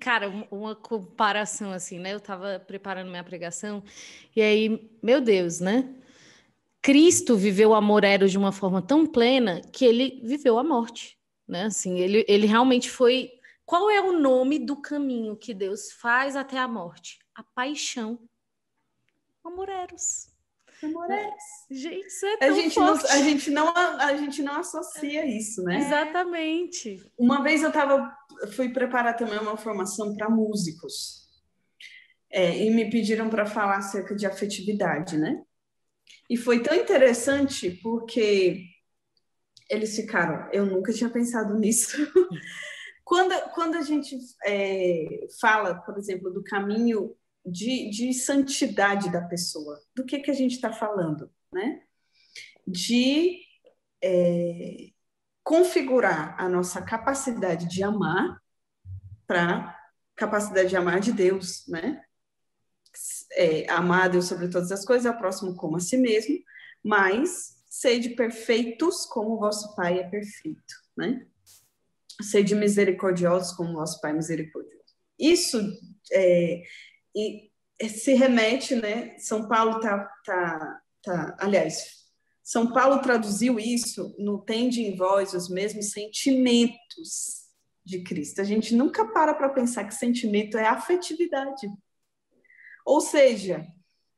Cara, uma comparação assim, né? Eu estava preparando minha pregação e aí, meu Deus, né? Cristo viveu o amor eros de uma forma tão plena que ele viveu a morte, né? Assim, ele realmente foi... Qual é o nome do caminho que Deus faz até a morte? A paixão. Amor eros. Amor Né? eros. Gente, isso é tão forte. A gente não associa isso, né? Exatamente. Uma vez fui preparar também uma formação para músicos. E me pediram para falar acerca de afetividade, né? E foi tão interessante porque eles ficaram, eu nunca tinha pensado nisso. Quando a gente fala, por exemplo, do caminho de santidade da pessoa, do que a gente está falando, né? De configurar a nossa capacidade de amar para capacidade de amar de Deus, né? Amar a Deus sobre todas as coisas, ao próximo como a si mesmo, mas sede perfeitos como o vosso Pai é perfeito, né? Sede misericordiosos como o vosso Pai é misericordioso. Isso se remete, né? São Paulo aliás, São Paulo traduziu isso no tende em vós os mesmos sentimentos de Cristo. A gente nunca para pensar que sentimento é afetividade. Ou seja,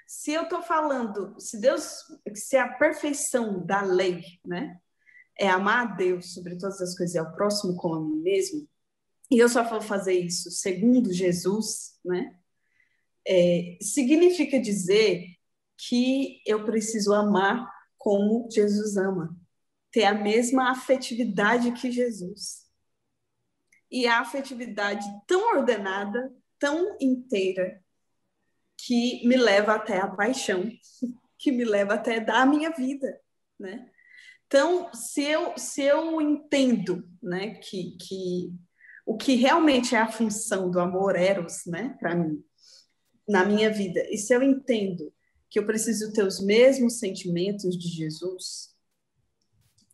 se eu estou falando, se a perfeição da lei, né, é amar a Deus sobre todas as coisas e ao próximo como a mim mesmo, e eu só vou fazer isso segundo Jesus, né, significa dizer que eu preciso amar como Jesus ama, ter a mesma afetividade que Jesus. E a afetividade tão ordenada, tão inteira, que me leva até a paixão, que me leva até dar a minha vida, né? Então, se eu entendo, né, que o que realmente é a função do amor eros, né, para mim, na minha vida, e se eu entendo que eu preciso ter os mesmos sentimentos de Jesus,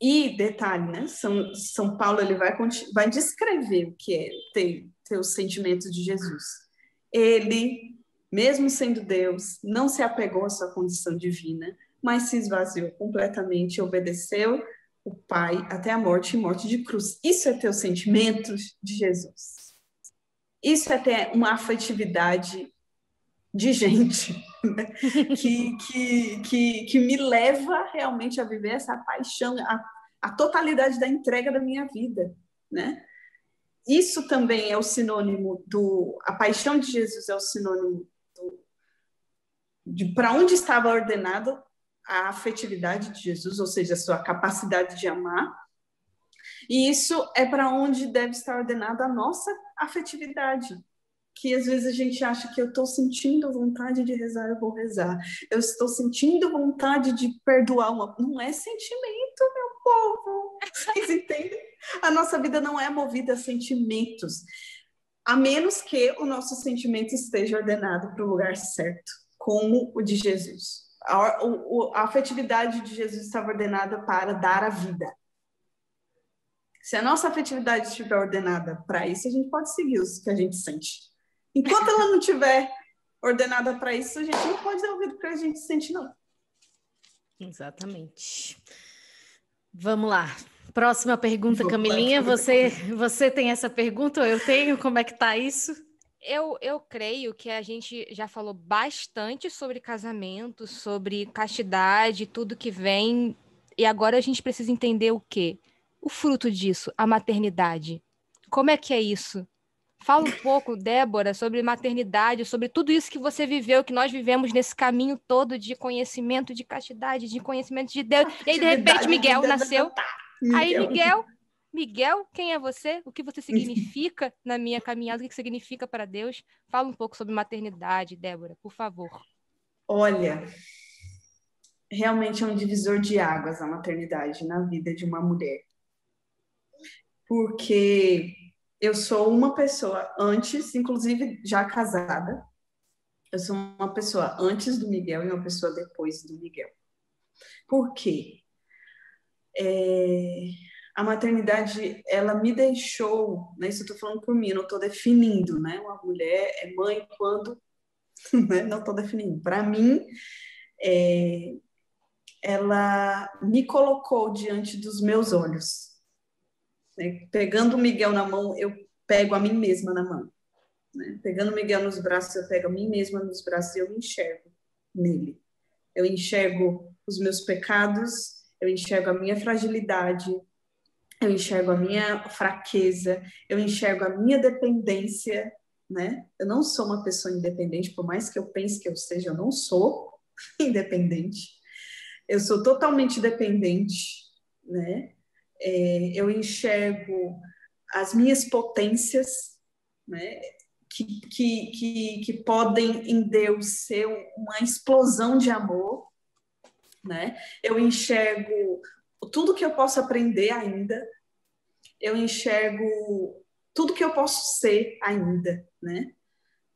e detalhe, né, São Paulo ele vai descrever o que é ter os sentimentos de Jesus. Ele, mesmo sendo Deus, não se apegou à sua condição divina, mas se esvaziou completamente e obedeceu o Pai até a morte e morte de cruz. Isso é ter os sentimentos de Jesus. Isso é ter uma afetividade de gente, né? que me leva realmente a viver essa paixão, a totalidade da entrega da minha vida, né? Isso também é o sinônimo a paixão de Jesus é o sinônimo de para onde estava ordenado a afetividade de Jesus, ou seja, a sua capacidade de amar, e isso é para onde deve estar ordenada a nossa afetividade, que às vezes a gente acha que eu estou sentindo vontade de rezar, eu vou rezar. Eu estou sentindo vontade de perdoar uma... Não é sentimento, meu povo. Vocês entendem? A nossa vida não é movida a sentimentos, a menos que o nosso sentimento esteja ordenado para o lugar certo, como o de Jesus. A afetividade de Jesus estava ordenada para dar a vida. Se a nossa afetividade estiver ordenada para isso, a gente pode seguir os que a gente sente. Enquanto ela não estiver ordenada para isso, a gente não pode dar ouvido para a gente sente, não. Exatamente. Vamos lá. Próxima pergunta, Camilinha. Você tem essa pergunta ou eu tenho? Como é que tá isso? Eu creio que a gente já falou bastante sobre casamento, sobre castidade, tudo que vem. E agora a gente precisa entender o quê? O fruto disso, a maternidade. Como é que é isso? Fala um pouco, Débora, sobre maternidade, sobre tudo isso que você viveu, que nós vivemos nesse caminho todo de conhecimento de castidade, de conhecimento de Deus. E aí, de repente, Miguel nasceu. Aí, Miguel, quem é você? O que você significa na minha caminhada? O que significa para Deus? Fala um pouco sobre maternidade, Débora, por favor. Olha, realmente é um divisor de águas a maternidade na vida de uma mulher. Porque eu sou uma pessoa antes, inclusive já casada, eu sou uma pessoa antes do Miguel e uma pessoa depois do Miguel. Por quê? a maternidade, ela me deixou, né, isso eu estou falando por mim, não estou definindo, né? Uma mulher é mãe quando, né, não estou definindo. Para mim, ela me colocou diante dos meus olhos. Né? Pegando o Miguel na mão, eu pego a mim mesma na mão. Né? Pegando o Miguel nos braços, eu pego a mim mesma nos braços e eu me enxergo nele. Eu enxergo os meus pecados, eu enxergo a minha fragilidade, eu enxergo a minha fraqueza, eu enxergo a minha dependência, né? Eu não sou uma pessoa independente, por mais que eu pense que eu seja, eu não sou independente. Eu sou totalmente dependente, né? Eu enxergo as minhas potências, né? Que podem em Deus ser uma explosão de amor, né? Eu enxergo tudo que eu posso aprender ainda, eu enxergo tudo que eu posso ser ainda, né?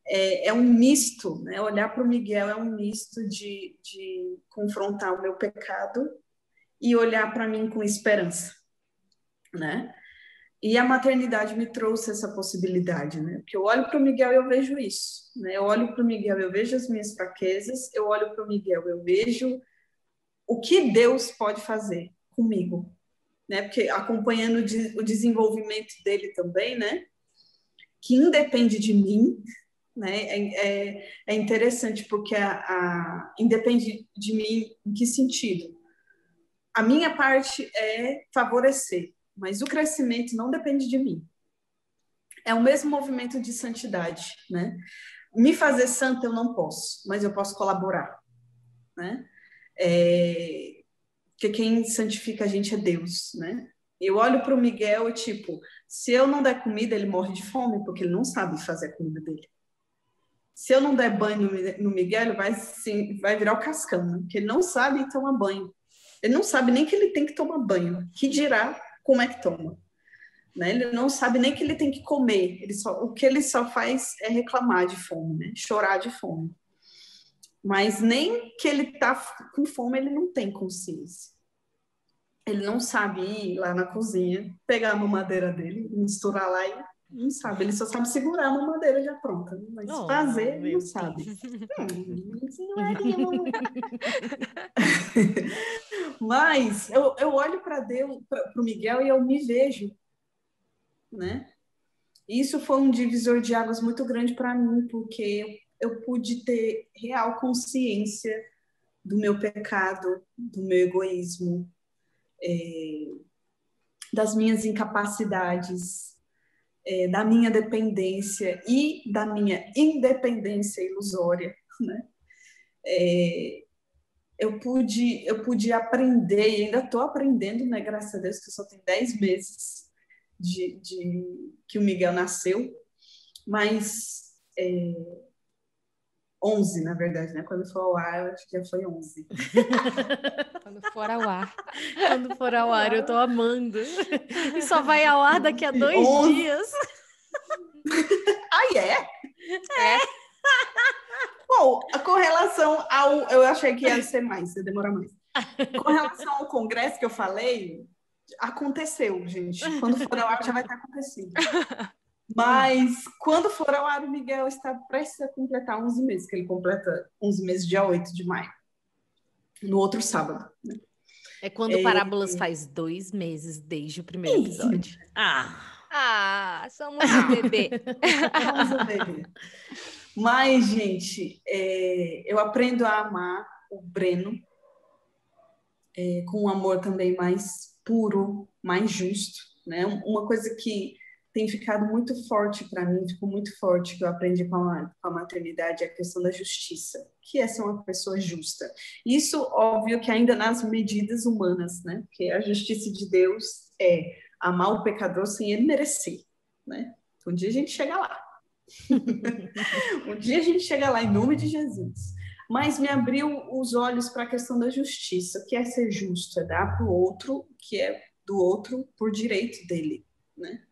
É um misto, né? Olhar para o Miguel é um misto de confrontar o meu pecado e olhar para mim com esperança, né? E a maternidade me trouxe essa possibilidade, né? Porque eu olho para o Miguel e eu vejo isso, né? Eu olho para o Miguel, eu vejo as minhas fraquezas, eu olho para o Miguel, eu vejo o que Deus pode fazer comigo, né? Porque acompanhando o desenvolvimento dele também, né? Que independe de mim, né? É interessante porque independe de mim em que sentido? A minha parte é favorecer, mas o crescimento não depende de mim. É o mesmo movimento de santidade, né? Me fazer santa eu não posso, mas eu posso colaborar, né? Porque quem santifica a gente é Deus, né? Eu olho para o Miguel e, tipo, se eu não der comida, ele morre de fome, porque ele não sabe fazer a comida dele. Se eu não der banho no Miguel, ele vai virar o Cascão, né? Porque ele não sabe tomar banho. Ele não sabe nem que ele tem que tomar banho, que dirá como é que toma. Né? Ele não sabe nem que ele tem que comer. O que ele só faz é reclamar de fome, né? Chorar de fome. Mas nem que ele está com fome, ele não tem consciência. Ele não sabe ir lá na cozinha, pegar a mamadeira dele, misturar lá e não sabe. Ele só sabe segurar a mamadeira já pronta. Mas fazer, ele não sabe. Mas eu olho para Deus, para o Miguel, e eu me vejo, né? Isso foi um divisor de águas muito grande para mim, porque eu pude ter real consciência do meu pecado, do meu egoísmo, das minhas incapacidades, da minha dependência e da minha independência ilusória, né? Eu pude aprender, e ainda estou aprendendo, né? Graças a Deus, que eu só tenho 10 meses que o Miguel nasceu, mas 11, na verdade, né? Quando for ao ar, eu acho que já foi 11. Quando for ao ar. Quando for ao ar, eu tô amando. E só vai ao ar daqui a 2 dias. Ah, é? Bom, com relação ao... Eu achei que ia ser mais, ia demorar mais. Com relação ao congresso que eu falei, aconteceu, gente. Quando for ao ar, já vai ter acontecido. Mas, quando for ao ar, o Miguel está prestes a completar 11 meses, que ele completa 11 meses dia 8 de maio. No outro sábado. Né? É quando o Parábolas faz 2 meses desde o primeiro episódio. Somos um bebê. Somos um bebê. Mas, gente, eu aprendo a amar o Breno com um amor também mais puro, mais justo, né? Uma coisa que tem ficado muito forte para mim, ficou muito forte, que eu aprendi com a maternidade, é a questão da justiça, que é ser uma pessoa justa. Isso, óbvio, que ainda nas medidas humanas, né? Porque a justiça de Deus é amar o pecador sem ele merecer, né? Um dia a gente chega lá. Um dia a gente chega lá, em nome de Jesus. Mas me abriu os olhos para a questão da justiça, que é ser justo, é dar para o outro, que é do outro por direito dele, né?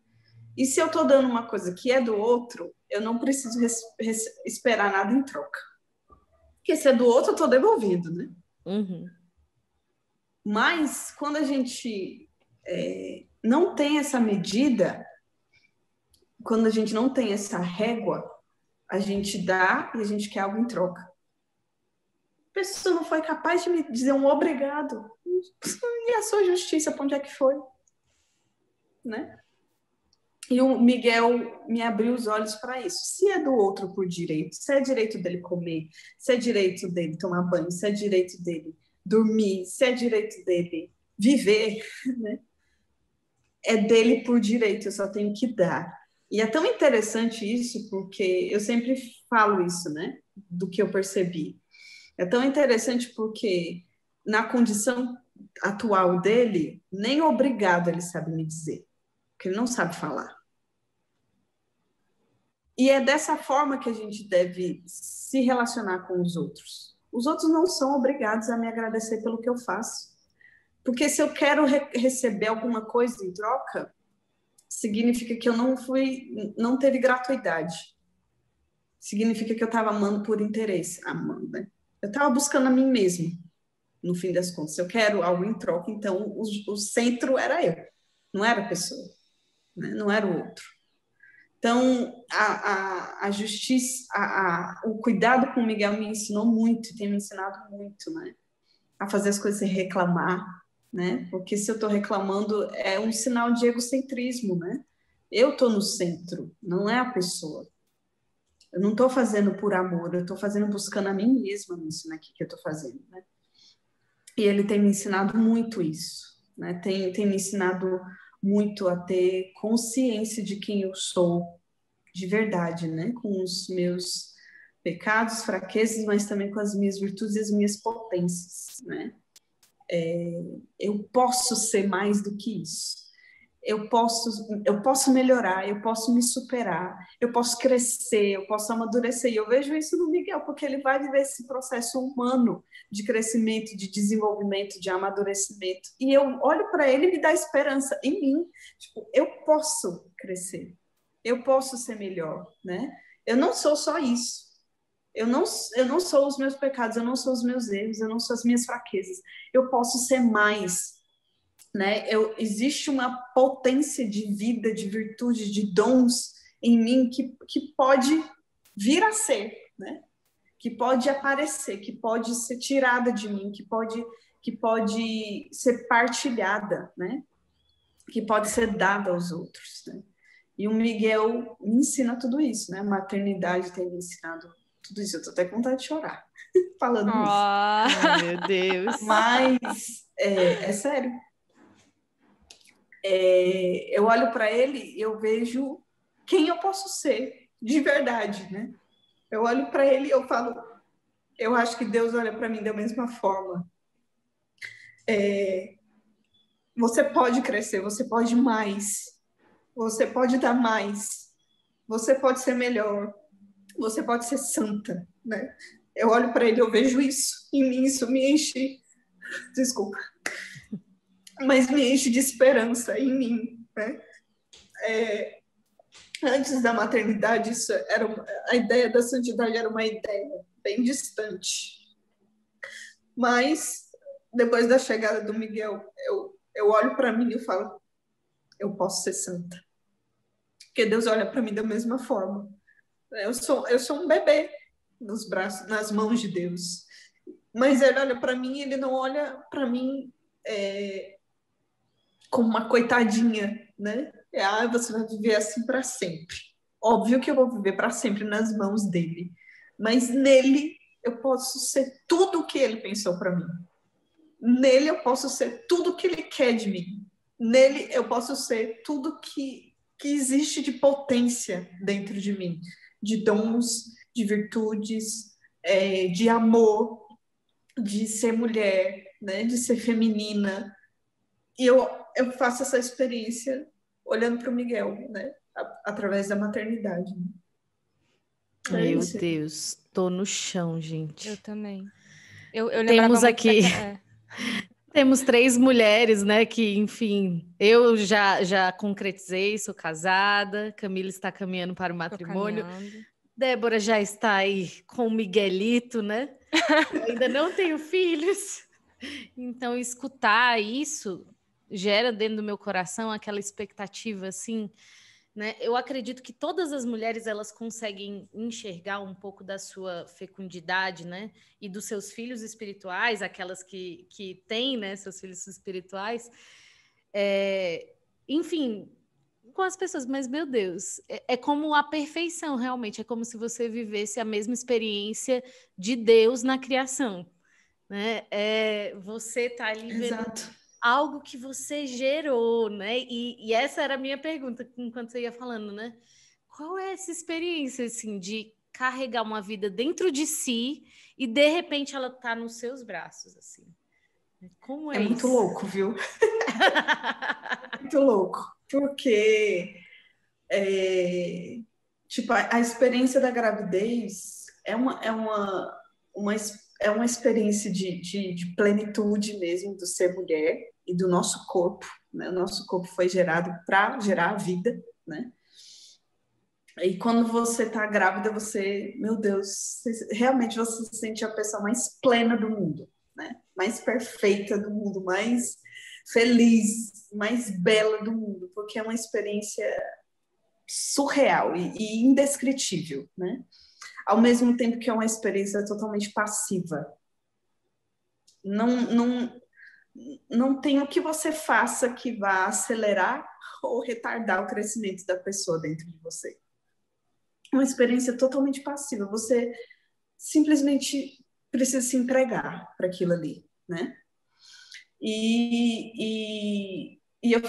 E se eu estou dando uma coisa que é do outro, eu não preciso esperar nada em troca. Porque se é do outro, eu estou devolvendo, né? Uhum. Mas, quando a gente não tem essa medida, quando a gente não tem essa régua, a gente dá e a gente quer algo em troca. A pessoa não foi capaz de me dizer um obrigado. E a sua justiça, para onde é que foi? Né? E o Miguel me abriu os olhos para isso. Se é do outro por direito, se é direito dele comer, se é direito dele tomar banho, se é direito dele dormir, se é direito dele viver, né? É dele por direito, eu só tenho que dar. E é tão interessante isso, porque eu sempre falo isso, né? Do que eu percebi. É tão interessante porque na condição atual dele, nem obrigado ele sabe me dizer, porque ele não sabe falar. E é dessa forma que a gente deve se relacionar com os outros. Os outros não são obrigados a me agradecer pelo que eu faço. Porque se eu quero receber alguma coisa em troca, significa que eu não teve gratuidade. Significa que eu estava amando por interesse. Amando, né? Eu estava buscando a mim mesma, no fim das contas. Se eu quero algo em troca, então o centro era eu, não era a pessoa, né? Não era o outro. Então, a justiça, o cuidado com o Miguel me ensinou muito, tem me ensinado muito, né? A fazer as coisas sem reclamar, né? Porque se eu estou reclamando, é um sinal de egocentrismo, né? Eu estou no centro, não é a pessoa. Eu não estou fazendo por amor, eu estou fazendo buscando a mim mesma nisso, né, que eu estou fazendo, né? E ele tem me ensinado muito isso, né? Tem me ensinado muito a ter consciência de quem eu sou de verdade, né? Com os meus pecados, fraquezas, mas também com as minhas virtudes e as minhas potências, né? Eu posso ser mais do que isso. Eu posso melhorar, eu posso me superar, eu posso crescer, eu posso amadurecer. E eu vejo isso no Miguel, porque ele vai viver esse processo humano de crescimento, de desenvolvimento, de amadurecimento. E eu olho para ele e me dá esperança em mim. Tipo, eu posso crescer, eu posso ser melhor, né? Eu não sou só isso. Eu não sou os meus pecados, eu não sou os meus erros, eu não sou as minhas fraquezas. Eu posso ser mais, né? Existe uma potência de vida, de virtude, de dons em mim que pode vir a ser, né? Que pode aparecer, que pode ser tirada de mim, que pode ser partilhada, né? Que pode ser dada aos outros, né? E o Miguel me ensina tudo isso, né? A maternidade tem me ensinado tudo isso. Eu tô até com vontade de chorar falando isso. Oh, meu Deus. Mas é sério. Eu olho para ele e eu vejo quem eu posso ser de verdade, né? Eu olho para ele e eu falo, eu acho que Deus olha para mim da mesma forma. Você pode crescer, você pode mais, você pode dar mais, você pode ser melhor, você pode ser santa, né? Eu olho para ele, eu vejo isso em mim, isso me enche, desculpa, mas me enche de esperança em mim, né? Antes da maternidade, a ideia da santidade era uma ideia bem distante. Mas, depois da chegada do Miguel, eu olho para mim e falo, eu posso ser santa. Porque Deus olha para mim da mesma forma. Eu sou um bebê nos braços, nas mãos de Deus. Mas ele olha para mim, ele não olha para mim como uma coitadinha, né? Você vai viver assim para sempre. Óbvio que eu vou viver para sempre nas mãos dele. Mas nele eu posso ser tudo o que ele pensou para mim. Nele eu posso ser tudo o que ele quer de mim. Nele eu posso ser tudo que existe de potência dentro de mim. De dons, de virtudes, de amor, de ser mulher, né? De ser feminina. E eu faço essa experiência olhando para o Miguel, né? Através da maternidade. Meu Deus, tô no chão, gente. Eu também. Eu Temos aqui... Daquela... Temos 3 mulheres, né, que, enfim, eu já concretizei, sou casada, Camila está caminhando para o matrimônio, Débora já está aí com o Miguelito, né? Eu ainda não tenho filhos. Então, escutar isso gera dentro do meu coração aquela expectativa, assim, né? Eu acredito que todas as mulheres, elas conseguem enxergar um pouco da sua fecundidade, né? E dos seus filhos espirituais, aquelas que têm, né, seus filhos espirituais, enfim, com as pessoas, mas, meu Deus, é como a perfeição, realmente, é como se você vivesse a mesma experiência de Deus na criação, né? Você tá ali vendo Exato. algo que você gerou, né? E essa era a minha pergunta enquanto você ia falando, né? Qual é essa experiência, assim, de carregar uma vida dentro de si e, de repente, ela tá nos seus braços, assim? Como É é muito isso? louco, viu? Muito louco. Porque, tipo, a experiência da gravidez uma, é uma experiência de plenitude mesmo do ser mulher e do nosso corpo, né? O nosso corpo foi gerado para gerar a vida, né? E quando você tá grávida, meu Deus, realmente você se sente a pessoa mais plena do mundo, né? Mais perfeita do mundo, mais feliz, mais bela do mundo, porque é uma experiência surreal e indescritível, né? Ao mesmo tempo que é uma experiência totalmente passiva. Não tem o que você faça que vá acelerar ou retardar o crescimento da pessoa dentro de você. Uma experiência totalmente passiva. Você simplesmente precisa se entregar para aquilo ali, né? E eu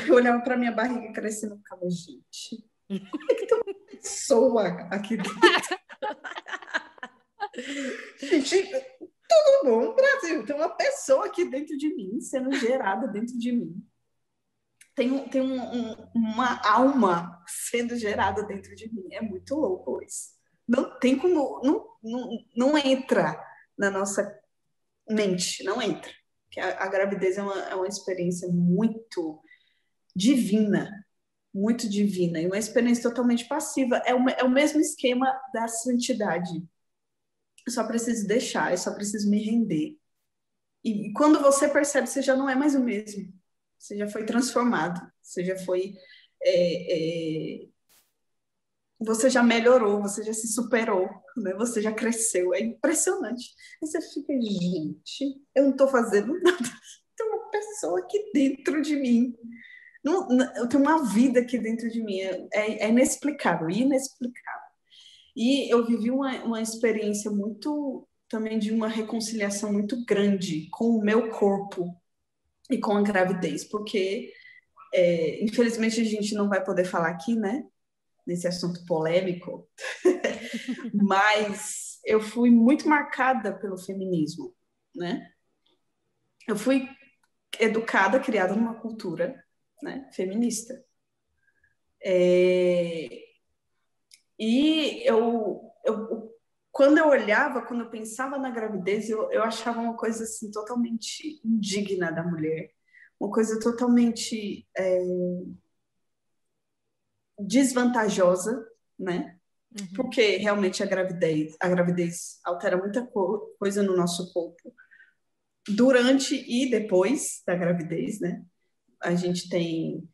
eu olhava para minha barriga crescendo e ficava, gente, como é que tem uma pessoa aqui dentro? Gente, tudo bom, Brasil, tem uma pessoa aqui dentro de mim, sendo gerada dentro de mim. Tem uma alma sendo gerada dentro de mim. É muito louco isso. Não tem como, não entra na nossa mente, não entra. Que a gravidez é uma experiência divina, muito divina, e uma experiência totalmente passiva. É o mesmo esquema da santidade. Eu só preciso deixar, eu só preciso me render. E quando você percebe, você já não é mais o mesmo. Você já foi transformado, você já foi. Você já melhorou, você já se superou, né? Você já cresceu. É impressionante. Aí você fica, gente, eu não estou fazendo nada. Tem uma pessoa aqui dentro de mim. Eu tenho uma vida aqui dentro de mim. É inexplicável, inexplicável. E eu vivi uma experiência muito, também de uma reconciliação muito grande com o meu corpo e com a gravidez, porque, infelizmente, a gente não vai poder falar aqui, né? Nesse assunto polêmico, mas eu fui muito marcada pelo feminismo, né? Eu fui educada, criada numa cultura, né, feminista. E quando eu olhava, quando eu pensava na gravidez, eu achava uma coisa assim totalmente indigna da mulher, uma coisa totalmente desvantajosa, né? Uhum. Porque realmente a gravidez altera muita coisa no nosso corpo durante e depois da gravidez, né? A gente tem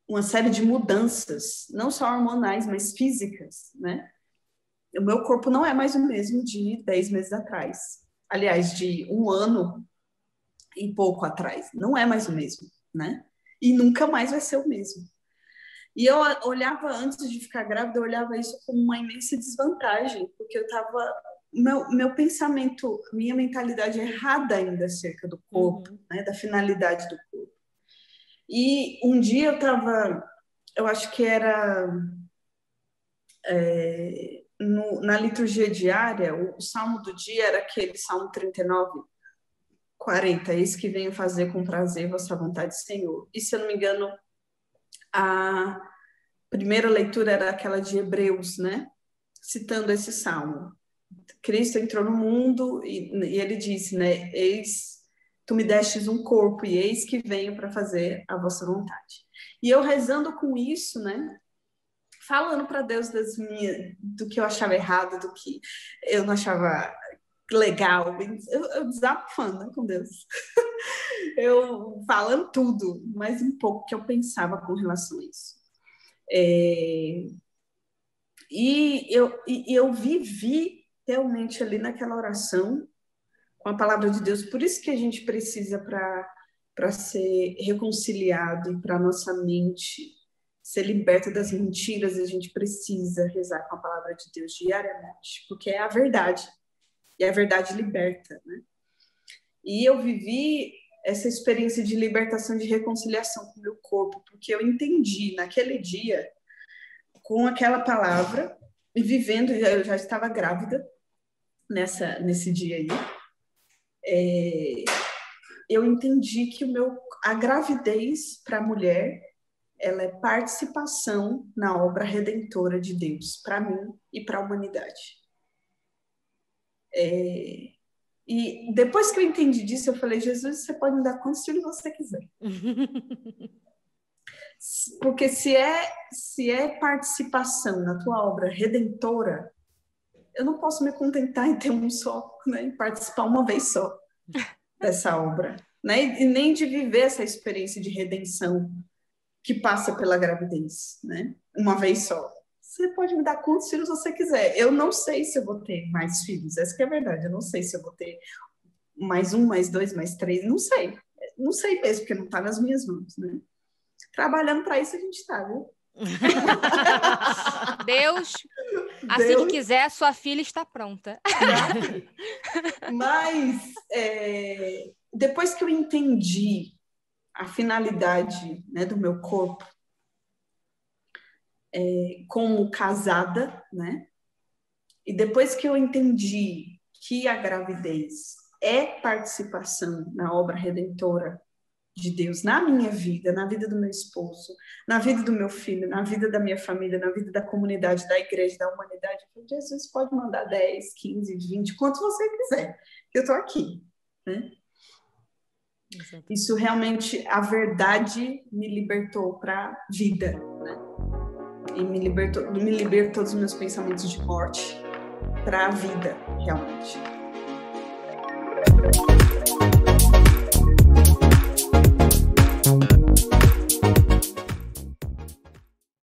uma série de mudanças, não só hormonais, mas físicas, né? O meu corpo não é mais o mesmo de 10 meses atrás. Aliás, de um ano e pouco atrás. Não é mais o mesmo, né? E nunca mais vai ser o mesmo. E eu olhava, antes de ficar grávida, eu olhava isso como uma imensa desvantagem, porque eu estava... Meu pensamento, minha mentalidade errada ainda acerca do corpo, né? Da finalidade do corpo. E um dia eu estava... Eu acho que era... na liturgia diária, o salmo do dia era aquele salmo 39, 40, eis que venho fazer com prazer vossa vontade, Senhor. E se eu não me engano, a primeira leitura era aquela de Hebreus, né? Citando esse salmo. Cristo entrou no mundo e ele disse, né? Eis, tu me destes um corpo e eis que venho para fazer a vossa vontade. E eu rezando com isso, né? Falando para Deus do que eu achava errado, do que eu não achava legal, eu desabafando, né, com Deus. Eu falando tudo, mas um pouco que eu pensava com relação a isso. E eu vivi realmente ali naquela oração com a palavra de Deus. Por isso que a gente precisa, para ser reconciliado e para nossa mente ser liberta das mentiras, a gente precisa rezar com a palavra de Deus diariamente, porque é a verdade, e a verdade liberta, né? E eu vivi essa experiência de libertação, de reconciliação com o meu corpo, porque eu entendi naquele dia, com aquela palavra, e vivendo, eu já estava grávida nesse dia aí, eu entendi que a gravidez para a mulher, ela é participação na obra redentora de Deus, para mim e para a humanidade. E depois que eu entendi disso, eu falei, Jesus, você pode me dar quantos filhos você quiser. Porque se é participação na tua obra redentora, eu não posso me contentar em ter um só, né? Em participar uma vez só dessa obra, né? E nem de viver essa experiência de redenção que passa pela gravidez, né? Uma vez só. Você pode me dar quantos filhos você quiser. Eu não sei se eu vou ter mais filhos, essa que é a verdade. Eu não sei se eu vou ter mais 1, mais 2, mais 3, não sei. Não sei mesmo, porque não está nas minhas mãos, né? Trabalhando para isso a gente está, viu? Deus, assim que quiser, sua filha está pronta. Mas depois que eu entendi a finalidade, né, do meu corpo como casada, né? E depois que eu entendi que a gravidez é participação na obra redentora de Deus na minha vida, na vida do meu esposo, na vida do meu filho, na vida da minha família, na vida da comunidade, da igreja, da humanidade, Jesus pode mandar 10, 15, 20, quanto você quiser, eu estou aqui, né? Isso realmente, a verdade me libertou para a vida, né? E me libertou dos meus pensamentos de morte para a vida, realmente.